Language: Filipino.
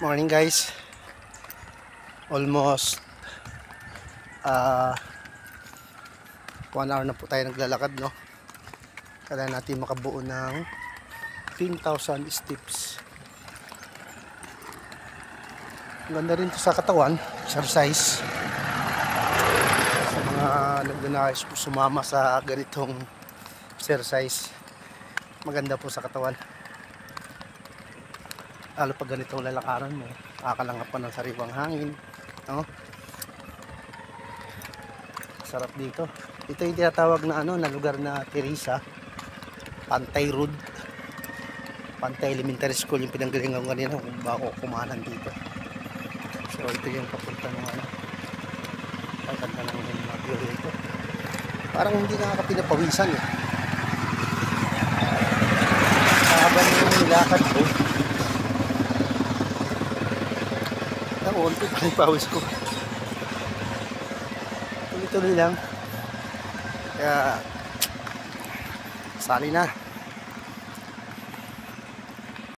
Morning guys. Almost 1 hour na po tayo naglalakad, no? Kailangan natin makabuo ng 10,000 steps. Ganda rin to sa katawan, exercise. Sa mga nagdanais po sumama sa ganitong exercise, maganda po sa katawan. Lalo pag ganitong lalakaran mo, makakalangap pa ng sariwang hangin, no? Sarap dito. Ito yung tinatawag na na lugar na Teresa, Pantay Road, Pantay Elementary School yung pinanggalingan ko kanina kung bako kumanan dito. So ito yung papunta ng pagkanta ng mga view dito. Parang hindi nakakapinapawisan eh. Habang yung lakad ko, naunti pa yung pawis ko. Tuloy-tuloy lang. Kaya sali na.